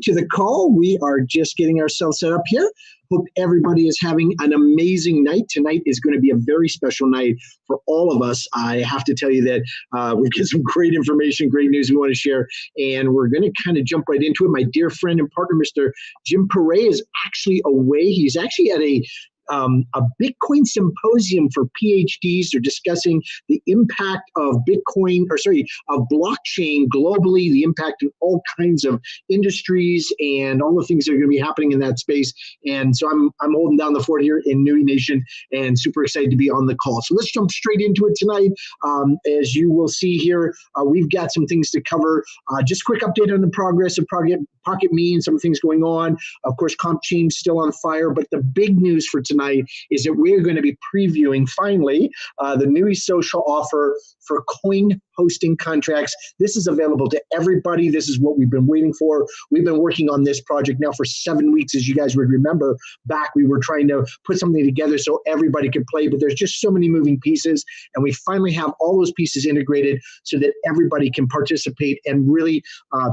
to the call. We are just getting ourselves set up here. Hope everybody is having an amazing night. Tonight is going to be a very special night for all of us. I have to tell you that we've got some great information, great news we want to share, and we're going to kind of jump right into it. My dear friend and partner, Mr. Jim Perret, is actually away. He's actually at a Bitcoin symposium for PhDs. They're discussing the impact of of blockchain globally, the impact in all kinds of industries and all the things that are going to be happening in that space. And so I'm holding down the fort here in Nui Nation and super excited to be on the call. So let's jump straight into it tonight. As you will see here, we've got some things to cover. Just a quick update on the progress of Pocket Me and some things going on. Of course, Combden still on fire, but the big news for tonight is that we're going to be previewing finally the Nui social offer for coin hosting contracts. This is available to everybody. This is what we've been waiting for. We've been working on this project now for 7 weeks. As you guys would remember back, we were trying to put something together so everybody could play, but there's just so many moving pieces, and we finally have all those pieces integrated so that everybody can participate and really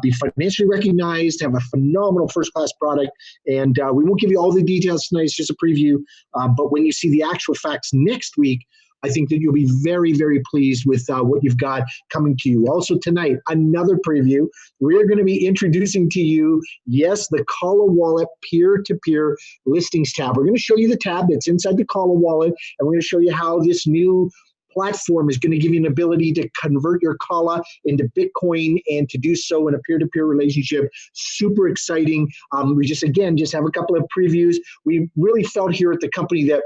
be financially recognized, have a phenomenal first-class product. And we won't give you all the details tonight. It's just a preview. But when you see the actual facts next week, I think that you'll be very, very pleased with what you've got coming to you. Also tonight, another preview. We're going to be introducing to you, yes, the Kala Wallet peer-to-peer listings tab. We're going to show you the tab that's inside the Kala Wallet, and we're going to show you how this new platform is going to give you an ability to convert your Kala into Bitcoin and to do so in a peer-to-peer relationship. Super exciting. We just have a couple of previews. We really felt here at the company that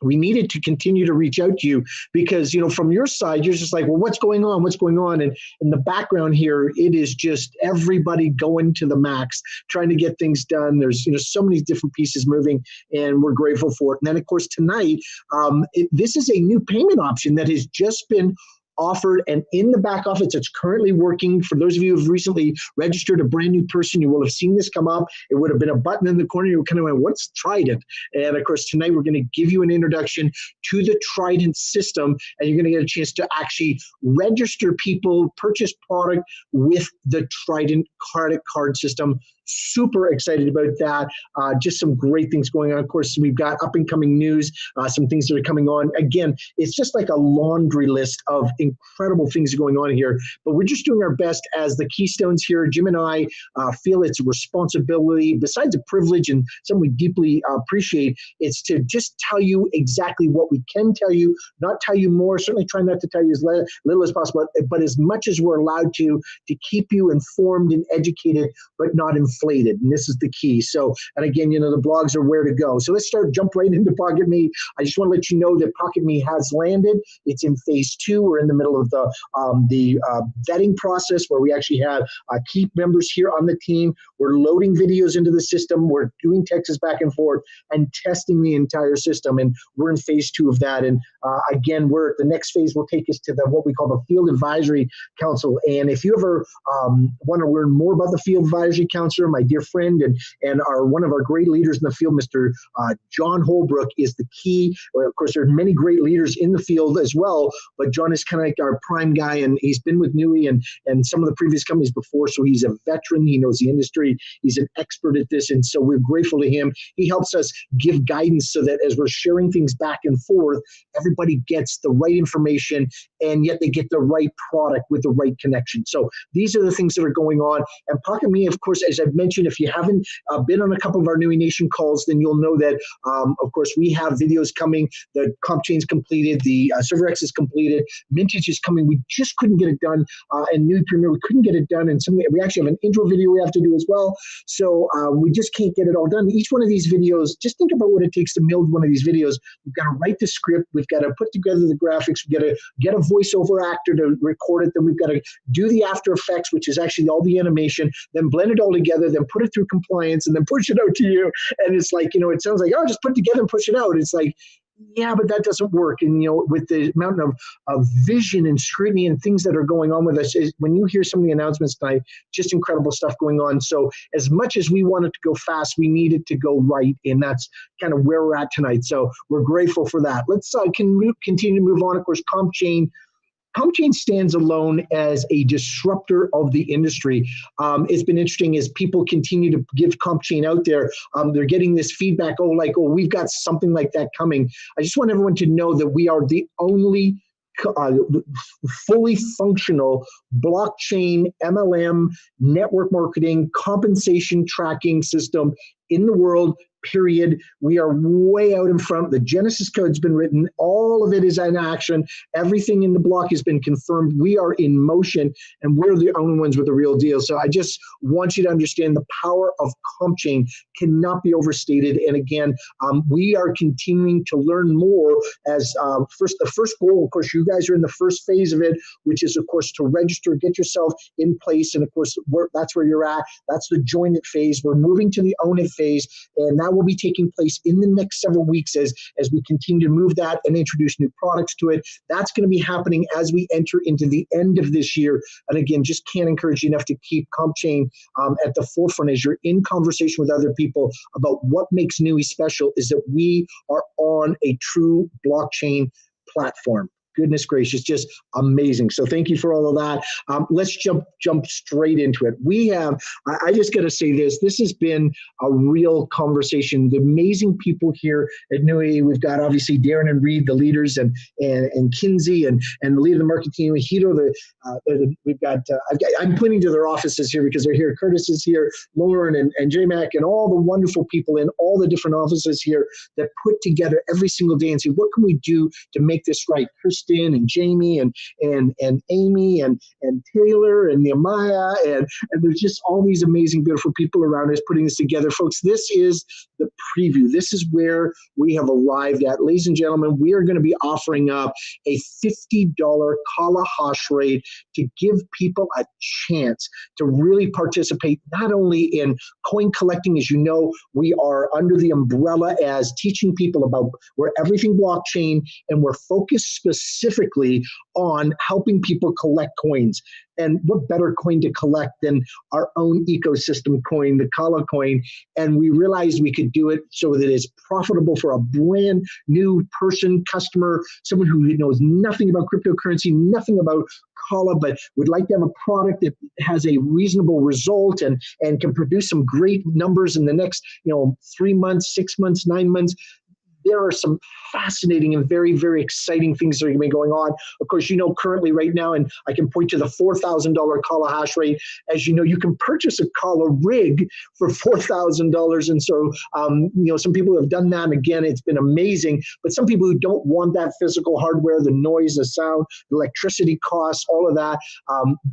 we needed to continue to reach out to you because, from your side, you're just like, well, what's going on? What's going on? And in the background here, it is just everybody going to the max, trying to get things done. There's, so many different pieces moving, and we're grateful for it. And then, of course, tonight, this is a new payment option that has just been offered, and in the back office, it's currently working. For those of you who've recently registered a brand new person, you will have seen this come up. It would have been a button in the corner. You kind of went, what's Trident? And of course, tonight we're going to give you an introduction to the Trident system, and you're going to get a chance to actually register people, purchase product with the Trident credit card system. Super excited about that. Just some great things going on. Of course, we've got up and coming news, some things that are coming on. Again, it's just like a laundry list of incredible things going on here. But we're just doing our best as the Keystones here. Jim and I feel it's a responsibility, besides a privilege and something we deeply appreciate. It's to just tell you exactly what we can tell you, not tell you more. Certainly try not to tell you as little as possible, but as much as we're allowed to keep you informed and educated, but not inflated. And this is the key. So, and again, the blogs are where to go. So let's jump right into Pocket Me. I just want to let you know that Pocket Me has landed. It's in phase 2. We're in the middle of the vetting process where we actually have key members here on the team. We're loading videos into the system. We're doing texts back and forth and testing the entire system. And we're in phase 2 of that. And again, the next phase will take us to what we call the Field Advisory Council. And if you ever want to learn more about the Field Advisory Council, my dear friend and one of our great leaders in the field, Mr. John Holbrook, is the key. Well, of course, there are many great leaders in the field as well, but John is kind of like our prime guy, and he's been with Nui and some of the previous companies before, so he's a veteran. He knows the industry. He's an expert at this, and so we're grateful to him. He helps us give guidance so that as we're sharing things back and forth, everybody gets the right information, and yet they get the right product with the right connection. So these are the things that are going on. And Pocket Me, of course, as I've mentioned, if you haven't been on a couple of our Nui Nation calls, then you'll know that, of course, we have videos coming. The comp chain's completed. The ServerX is completed. Mintage is coming. We just couldn't get it done. And Nui Premier, we couldn't get it done. And we actually have an intro video we have to do as well. So we just can't get it all done. Each one of these videos, just think about what it takes to build one of these videos. We've got to write the script. We've got to put together the graphics. We've got to get a voiceover actor to record it. Then we've got to do the After Effects, which is actually all the animation, then blend it all together, then put it through compliance, and then push it out to you. And it's like, it sounds like, oh, just put it together and push it out. It's like, yeah, but that doesn't work. And, with the amount of vision and scrutiny and things that are going on with us, when you hear some of the announcements tonight, just incredible stuff going on. So as much as we want it to go fast, we need it to go right. And that's kind of where we're at tonight. So we're grateful for that. Let's continue to move on. Of course, CompChain Combden stands alone as a disruptor of the industry. It's been interesting as people continue to give Combden out there. They're getting this feedback, we've got something like that coming. I just want everyone to know that we are the only fully functional blockchain MLM network marketing compensation tracking system in the world. Period. We are way out in front. The Genesis code's been written. All of it is in action. Everything in the block has been confirmed. We are in motion, and we're the only ones with the real deal. So I just want you to understand the power of Combden cannot be overstated. And again, we are continuing to learn more as the first goal, of course, you guys are in the first phase of it, which is, of course, to register, get yourself in place. And of course, that's where you're at. That's the join it phase. We're moving to the own it phase, and that will be taking place in the next several weeks as we continue to move that and introduce new products to it. That's going to be happening as we enter into the end of this year. And again, just can't encourage you enough to keep Combden at the forefront as you're in conversation with other people about what makes Nui special is that we are on a true blockchain platform. Goodness gracious, just amazing. So thank you for all of that. Let's jump straight into it. I just got to say this has been a real conversation. The amazing people here at Nui. We've got obviously Darren and Reed, the leaders, and Kinsey and the leader of the market team, Hito. I'm pointing to their offices here because they're here. Curtis is here, Lauren and J-Mac, and all the wonderful people in all the different offices here that put together every single day and say, what can we do to make this right? Kirsten and Jamie and Amy and Taylor and Nehemiah and there's just all these amazing, beautiful people around us putting this together. Folks, this is the preview. This is where we have arrived at. Ladies and gentlemen, we are going to be offering up a $50 Kala hash rate to give people a chance to really participate not only in coin collecting. As you know, we are under the umbrella as teaching people about we're everything blockchain, and we're focused specifically on helping people collect coins. And what better coin to collect than our own ecosystem coin, the Kala coin? And we realized we could do it so that it's profitable for a brand new person, customer, someone who knows nothing about cryptocurrency, nothing about Kala, but would like to have a product that has a reasonable result and can produce some great numbers in the next 3 months, 6 months, 9 months. There are some fascinating and very, very exciting things that are going to be going on. Of course, currently right now, and I can point to the $4,000 Kala hash rate. As you know, you can purchase a Kala rig for $4,000. And so, some people have done that. And again, it's been amazing. But some people who don't want that physical hardware, the noise, the sound, the electricity costs, all of that,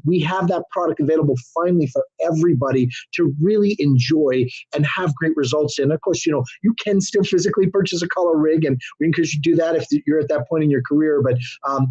we have that product available finally for everybody to really enjoy and have great results in. Of course, you can still physically purchase a Kala rig, and we encourage you to do that if you're at that point in your career. But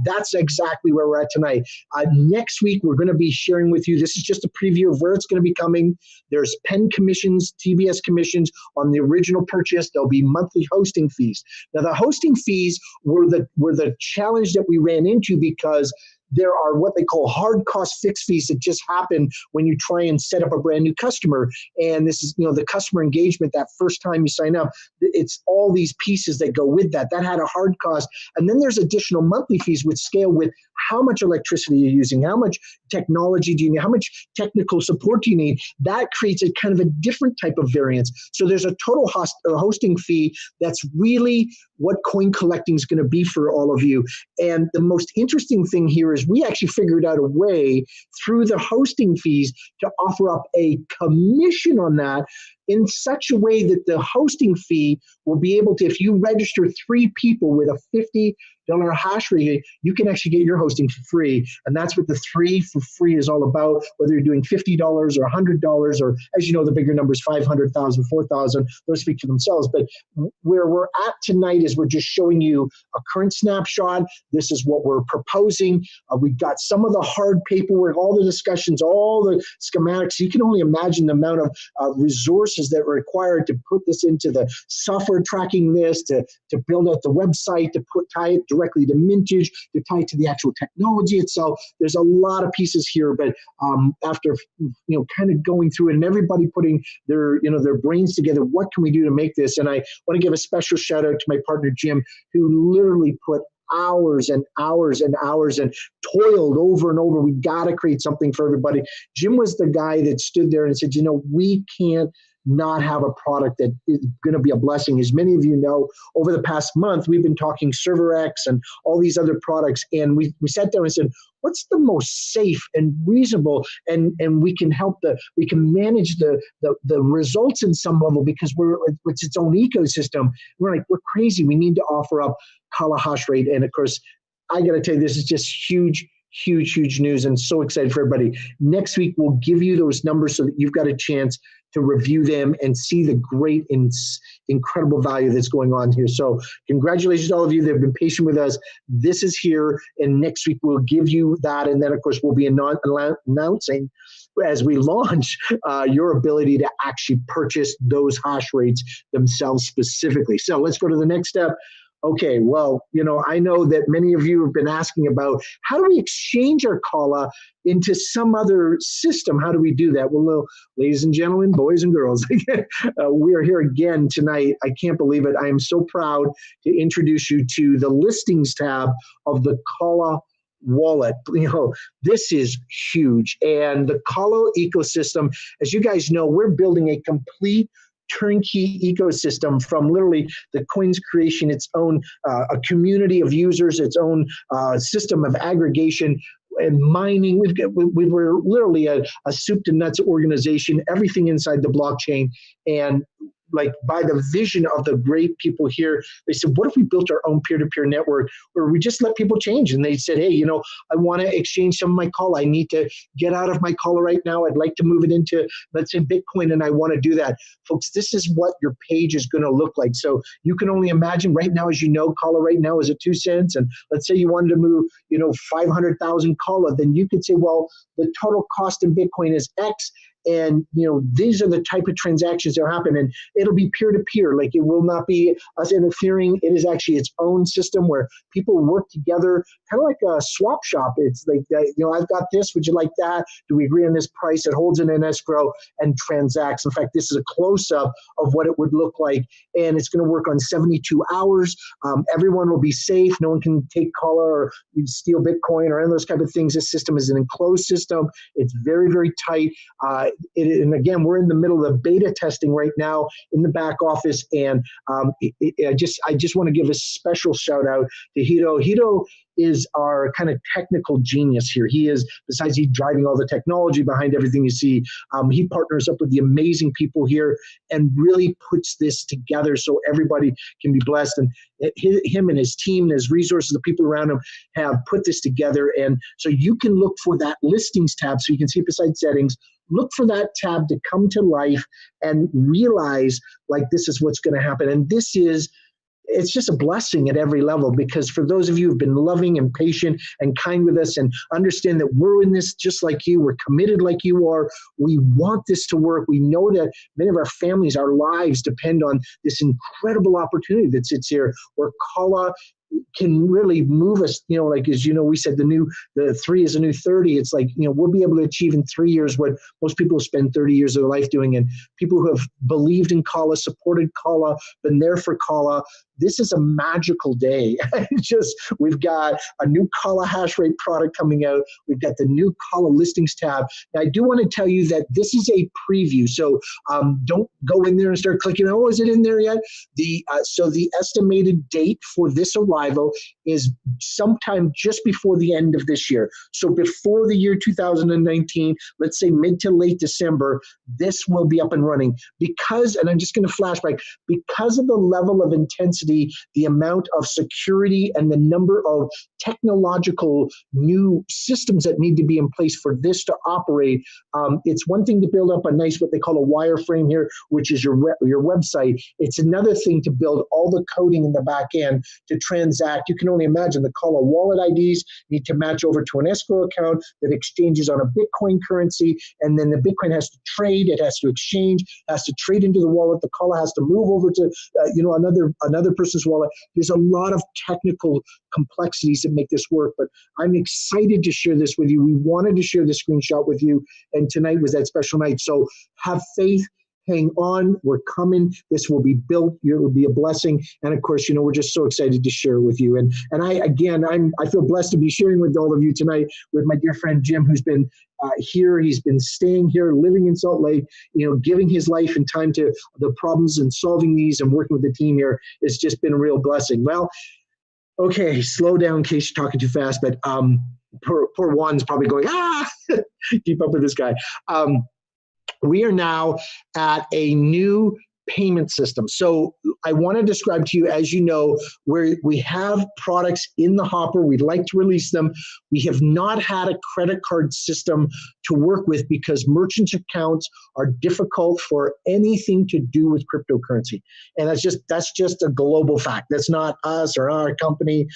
that's exactly where we're at tonight. Next week, we're going to be sharing with you, this is just a preview of where it's going to be coming. There's pen commissions, TBS commissions on the original purchase. There'll be monthly hosting fees. Now, the hosting fees were the challenge that we ran into because there are what they call hard cost fixed fees that just happen when you try and set up a brand new customer. And this is, the customer engagement, that first time you sign up, it's all these pieces that go with that. That had a hard cost. And then there's additional monthly fees which scale with how much electricity you're using, how much technology do you need, how much technical support do you need. That creates a kind of a different type of variance. So there's a total hosting fee that's really what coin collecting is going to be for all of you. And the most interesting thing here is we actually figured out a way through the hosting fees to offer up a commission on that in such a way that the hosting fee will be able to, if you register 3 people with a $50 hash rate, you can actually get your hosting for free. And that's what the 3 for free is all about, whether you're doing $50 or $100, or as you know, the bigger numbers, 500,000, 4,000, those speak for themselves. But where we're at tonight is we're just showing you a current snapshot. This is what we're proposing. We've got some of the hard paperwork, all the discussions, all the schematics. You can only imagine the amount of resources that are required to put this into the software tracking this, to build out the website, to tie it directly to mintage, to tie it to the actual technology itself. There's a lot of pieces here, but after kind of going through it and everybody putting their brains together, what can we do to make this? And I want to give a special shout out to my partner Jim, who literally put hours and hours and hours and toiled over and over. We got to create something for everybody. Jim was the guy that stood there and said, we can't not have a product that is going to be a blessing. As many of you know, over the past month, we've been talking ServerX and all these other products. And we sat down and said, what's the most safe and reasonable? And we can we can manage the results in some level because it's its own ecosystem. We're crazy. We need to offer up Kala hash rate. And of course, I got to tell you, this is just huge news, and so excited for everybody. Next week, we'll give you those numbers so that you've got a chance to review them and see the great and incredible value that's going on here. So congratulations to all of you that have been patient with us. This is here, and next week we'll give you that, and then of course we'll be announcing as we launch your ability to actually purchase those hash rates themselves specifically. So let's go to the next step. Okay, well, I know that many of you have been asking about how do we exchange our Kala into some other system? How do we do that? Well, ladies and gentlemen, boys and girls, we are here again tonight. I can't believe it. I am so proud to introduce you to the listings tab of the Kala wallet. This is huge. And the Kala ecosystem, as you guys know, we're building a complete turnkey ecosystem from literally the coin's creation, its own a community of users, its own system of aggregation and mining. We're literally a soup to nuts organization, everything inside the blockchain. And by the vision of the great people here, they said, what if we built our own peer-to-peer network where we just let people change? And they said, hey, I want to exchange some of my Kala. I need to get out of my Kala right now. I'd like to move it into, let's say, Bitcoin, and I want to do that. Folks, this is what your page is going to look like. So you can only imagine right now, as you know, Kala right now is at 2 cents. And let's say you wanted to move, 500,000 Kala, then you could say, well, the total cost in Bitcoin is X. And, these are the type of transactions that happen, and it'll be peer-to-peer. It will not be us interfering. It is actually its own system where people work together, kind of like a swap shop. It's like, I've got this. Would you like that? Do we agree on this price? It holds it in escrow and transacts. In fact, this is a close-up of what it would look like, and it's going to work on 72 hours. Everyone will be safe. No one can take Kala or steal Bitcoin or any of those type of things. This system is an enclosed system. It's very, very tight. And again, we're in the middle of beta testing right now in the back office, and I just want to give a special shout out to Hito. Hito is our kind of technical genius here. He is, besides he driving all the technology behind everything you see, he partners up with the amazing people here and really puts this together so everybody can be blessed. And him and his team and his resources, the people around him have put this together. And so you can look for that listings tab so you can see it beside settings. Look for that tab to come to life and realize this is what's going to happen. And it's just a blessing at every level, because for those of you who've been loving and patient and kind with us and understand that we're in this just like you, we're committed like you are, we want this to work. We know that many of our families, our lives depend on this incredible opportunity that sits here where Kala can really move us, as we said, the 3 is a new 30. It's we'll be able to achieve in 3 years what most people spend 30 years of their life doing. And people who have believed in Kala, supported Kala, been there for Kala, this is a magical day. We've got a new Kala hash rate product coming out. We've got the new Kala listings tab. Now, I do want to tell you that this is a preview. So don't go in there and start clicking, oh, is it in there yet? So the estimated date for this arrival is sometime just before the end of this year. So before the year 2019, let's say mid to late December, this will be up and running because, and I'm just going to flashback, because of the level of intensity, the amount of security and the number of technological new systems that need to be in place for this to operate. It's one thing to build up a nice, what they call a wireframe here, which is your website. It's another thing to build all the coding in the back end to transact. You can only imagine the Kala wallet IDs need to match over to an escrow account that exchanges on a Bitcoin currency, and then the Bitcoin has to trade, it has to exchange, has to trade into the wallet. The Kala has to move over to another person's wallet. There's a lot of technical complexities that make this work, but I'm excited to share this with you. We wanted to share this screenshot with you, and tonight was that special night. So have faith. hang on, we're coming. This will be built. It will be a blessing. And of course, we're just so excited to share with you. And I feel blessed to be sharing with all of you tonight with my dear friend Jim, who's been here. He's been staying here, living in Salt Lake, giving his life and time to the problems and solving these and working with the team here. It's just been a real blessing. Well, okay, slow down in case you're talking too fast, but poor Juan's probably going, keep up with this guy. We are now at a new payment system. So I want to describe to you, as you know, where we have products in the hopper. We'd like to release them. We have not had a credit card system to work with because merchants' accounts are difficult for anything to do with cryptocurrency. And that's just a global fact. That's not us or our company.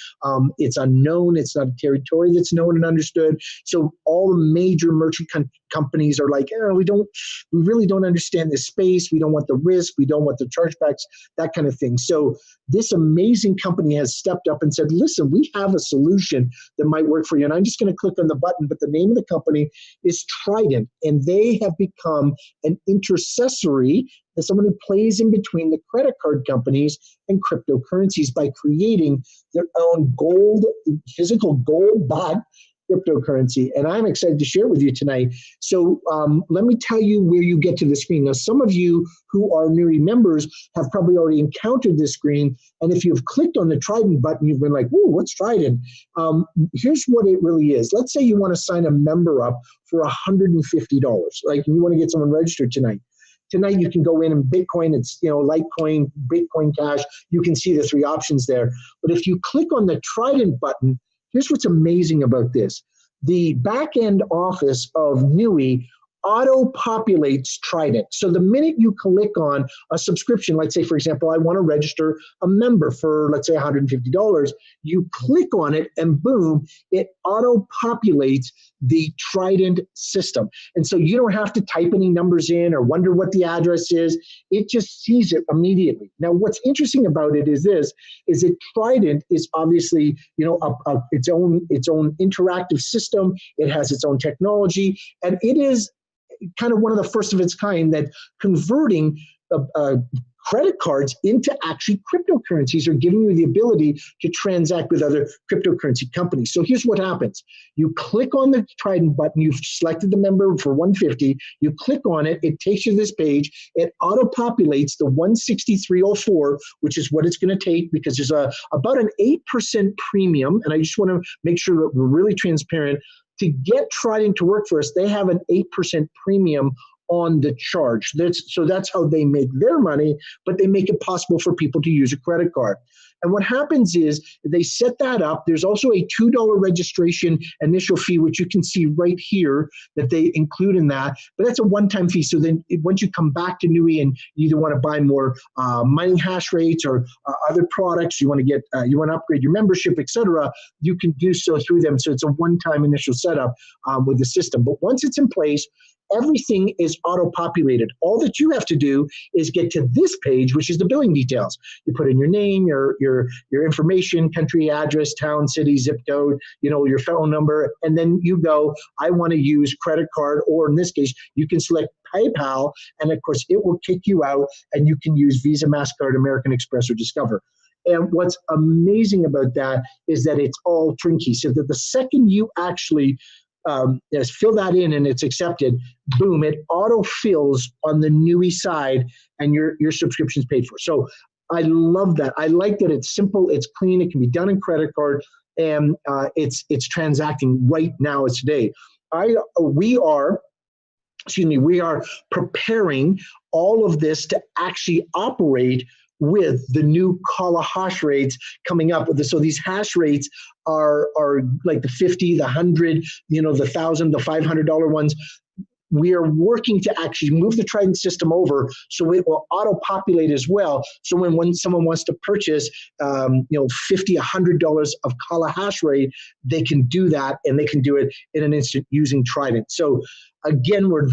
It's unknown. It's not a territory that's known and understood. So all the major merchant companies are like, we really don't understand this space. We don't want the risk. We don't want the chargebacks, that kind of thing. So this amazing company has stepped up and said, listen, we have a solution that might work for you. And I'm just going to click on the button, but the name of the company is Trident, and they have become an intercessory, as someone who plays in between the credit card companies and cryptocurrencies by creating their own physical gold-backed cryptocurrency. And I'm excited to share with you tonight. So let me tell you where you get to the screen. Now, some of you who are new members have probably already encountered this screen. And if you've clicked on the Trident button, you've been like, whoa, what's Trident? Here's what it really is. Let's say you want to sign a member up for $150. Like you want to get someone registered tonight. Tonight, you can go in and Bitcoin, it's Litecoin, Bitcoin Cash. You can see the three options there. But if you click on the Trident button, here's what's amazing about this. The back-end office of NUI auto-populates Trident. So the minute you click on a subscription, let's say, for example, I want to register a member for, let's say, $150, you click on it and boom, it auto-populates the Trident system. And so you don't have to type any numbers in or wonder what the address is. It just sees it immediately. Now, what's interesting about it is that Trident is obviously, its own interactive system. It has its own technology, and it is kind of one of the first of its kind that converting credit cards into actually cryptocurrencies, or giving you the ability to transact with other cryptocurrency companies. So here's what happens. You click on the Trident button, you've selected the member for $150, you click on it, it takes you to this page, it auto-populates the $163.04, which is what it's going to take because there's about an 8% premium, and I just want to make sure that we're really transparent. To get Trident to work for us, they have an 8% premium on the charge. That's how they make their money, but they make it possible for people to use a credit card. And what happens is they set that up. There's also a $2 registration initial fee, which you can see right here that they include in that. But that's a one-time fee. So then once you come back to NUI and you either want to buy more mining hash rates or other products, you want to upgrade your membership, etc., you can do so through them. So it's a one-time initial setup with the system. But once it's in place, everything is auto-populated. All that you have to do is get to this page, which is the billing details. You put in your name, your information, country, address, town, city, zip code, your phone number, and then you go, I want to use credit card, or in this case, you can select PayPal, and of course, it will kick you out, and you can use Visa, MasterCard, American Express, or Discover. And what's amazing about that is that it's all turnkey. So that the second you actually fill that in and it's accepted, boom, it auto-fills on the NUI side and your subscription's paid for. So I love that. I like that it's simple, it's clean, it can be done in credit card, and it's transacting right now, it's today. We are preparing all of this to actually operate with the new Kala hash rates coming up. So these hash rates are like the 50, the 100, the 1,000, the $500 ones. We are working to actually move the Trident system over so it will auto-populate as well. So when someone wants to purchase, $50, $100 of Kala hash rate, they can do that, and they can do it in an instant using Trident. So again, we're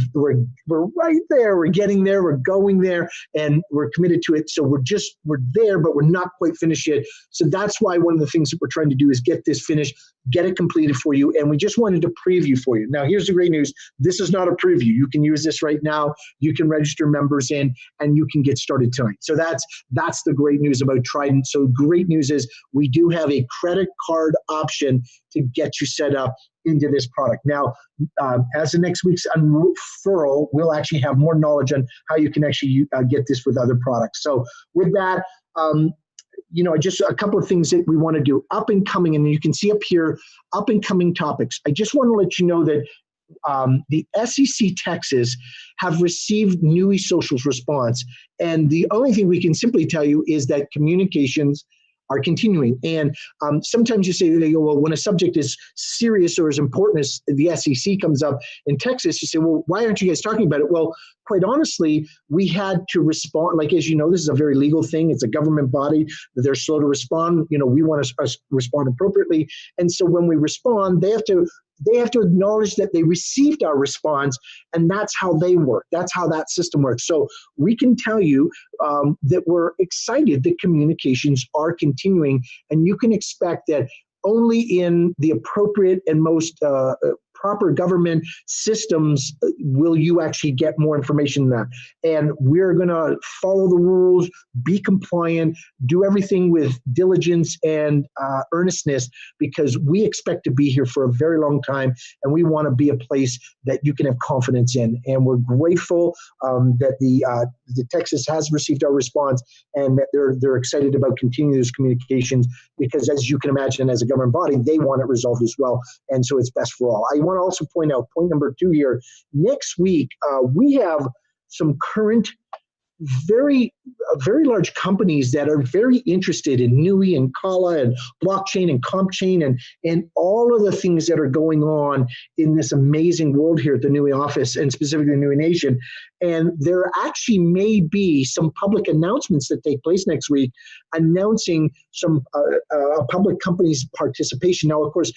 right there. We're getting there. We're going there, and we're committed to it. So we're there, but we're not quite finished yet. So that's why one of the things that we're trying to do is get this finished, get it completed for you. And we just wanted to preview for you. Now, here's the great news. This is not a preview. You can use this right now. You can register members in, and you can get started tonight. So that's the great news about Trident. So great news is we do have a credit card option to get you set up into this product. Now, as of next week's unfurl, we'll actually have more knowledge on how you can actually get this with other products. So with that, just a couple of things that we want to do. Up and coming, and you can see up here, up and coming topics. I just want to let you know that the SEC Texas have received NUI Social's response. And the only thing we can simply tell you is that communications are continuing. And sometimes you say, well, when a subject is serious or as important as the SEC comes up in Texas, you say, well, why aren't you guys talking about it? Well, quite honestly, we had to respond. Like, as you know, this is a very legal thing. It's a government body. They're slow to respond. We want to respond appropriately. And so when we respond, they have to acknowledge that they received our response, and that's how they work. That's how that system works. So we can tell you that we're excited that communications are continuing, and you can expect that only in the appropriate and most proper government systems will you actually get more information than that. And we're going to follow the rules, be compliant, do everything with diligence and earnestness, because we expect to be here for a very long time, and we want to be a place that you can have confidence in. And we're grateful that the Texas has received our response, and that they're excited about continuing those communications, because as you can imagine, as a government body, they want it resolved as well. And so it's best for all. I want to also point out point number 2 here. Next week, we have some current very large companies that are very interested in NUI and Kala and blockchain and CompChain and all of the things that are going on in this amazing world here at the NUI office, and specifically the NUI Nation. And there actually may be some public announcements that take place next week announcing some public companies' participation. Now, of course,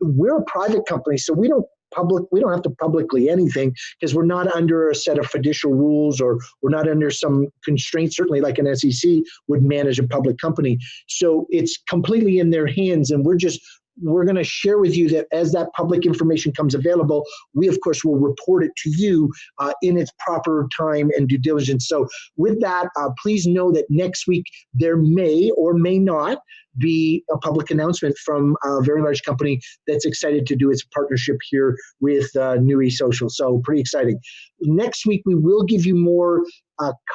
we're a private company, so we don't have to publicly anything, because we're not under a set of fiducial rules, or we're not under some constraints, certainly like an SEC would manage a public company. So it's completely in their hands, and we're going to share with you that as that public information comes available, we of course will report it to you in its proper time and due diligence. So with that, please know that next week there may or may not be a public announcement from a very large company that's excited to do its partnership here with NUI Social. So pretty exciting. Next week, we will give you more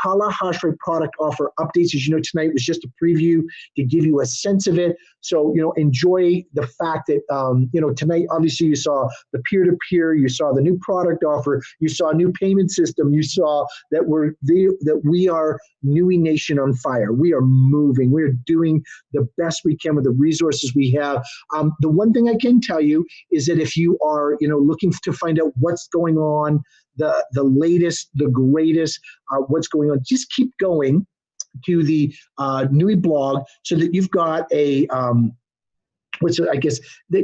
Kala hash rate product offer updates. As you know, tonight was just a preview to give you a sense of it. So, enjoy the fact that, tonight, obviously you saw the peer-to-peer, you saw the new product offer, you saw a new payment system, you saw that we are NUI Nation on fire. We are moving. We're doing the best we can with the resources we have. The one thing I can tell you is that if you are, looking to find out what's going on, the latest, the greatest, what's going on, just keep going to the NUI blog, so that you've got that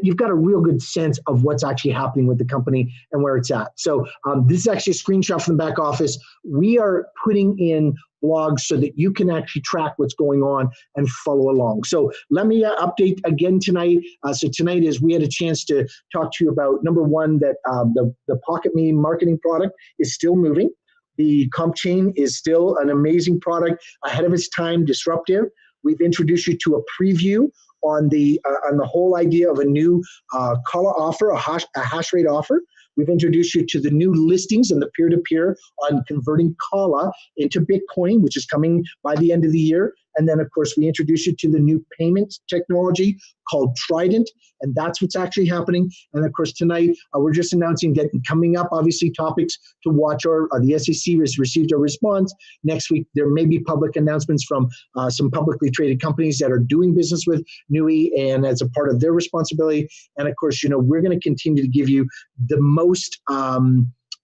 you've got a real good sense of what's actually happening with the company and where it's at. So this is actually a screenshot from the back office. We are putting in blogs so that you can actually track what's going on and follow along. So let me update again tonight. So tonight is we had a chance to talk to you about, number one, that the Pocket Me marketing product is still moving. The CompChain is still an amazing product, ahead of its time, disruptive. We've introduced you to a preview on the whole idea of a new Kala offer, a hash rate offer. We've introduced you to the new listings and the peer-to-peer on converting Kala into Bitcoin, which is coming by the end of the year. And then, of course, we introduced you to the new payment technology called Trident, and that's what's actually happening. And, of course, tonight, we're just announcing that coming up, obviously, topics to watch. The SEC has received a response. Next week, there may be public announcements from some publicly traded companies that are doing business with NUI, and as a part of their responsibility. And, of course, we're going to continue to give you the most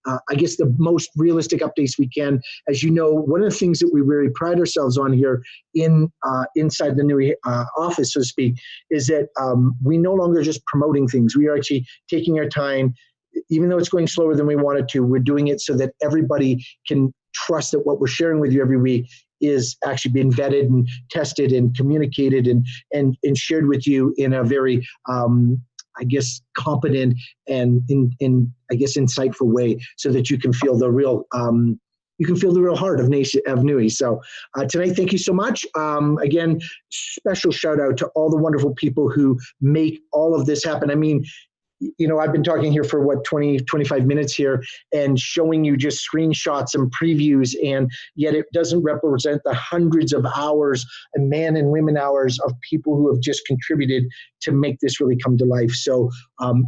the most realistic updates we can. As you know, one of the things that we really pride ourselves on here inside the NUI office, so to speak, is that we no longer just promoting things. We are actually taking our time, even though it's going slower than we wanted to, we're doing it so that everybody can trust that what we're sharing with you every week is actually being vetted and tested and communicated and shared with you in a very, I guess, competent and in I guess, insightful way, so that you can feel the real heart of NUI. So tonight, thank you so much. Again, special shout out to all the wonderful people who make all of this happen. I mean, I've been talking here for 20, 25 minutes here and showing you just screenshots and previews, and yet it doesn't represent the hundreds of hours and man and women hours of people who have just contributed to make this really come to life. So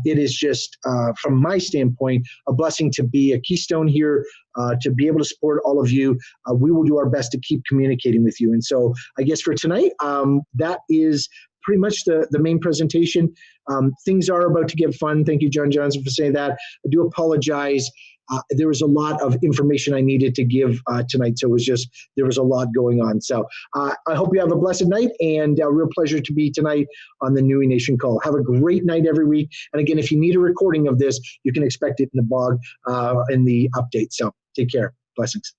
it is just, from my standpoint, a blessing to be a Keystone here, to be able to support all of you. We will do our best to keep communicating with you. And so I guess for tonight, that is pretty much the main presentation. Things are about to get fun. Thank you, John Johnson, for saying that. I do apologize. There was a lot of information I needed to give tonight, so there was a lot going on. So I hope you have a blessed night, and a real pleasure to be tonight on the NUI Nation call. Have a great night every week. And again, if you need a recording of this, you can expect it in the blog, in the update. So take care. Blessings.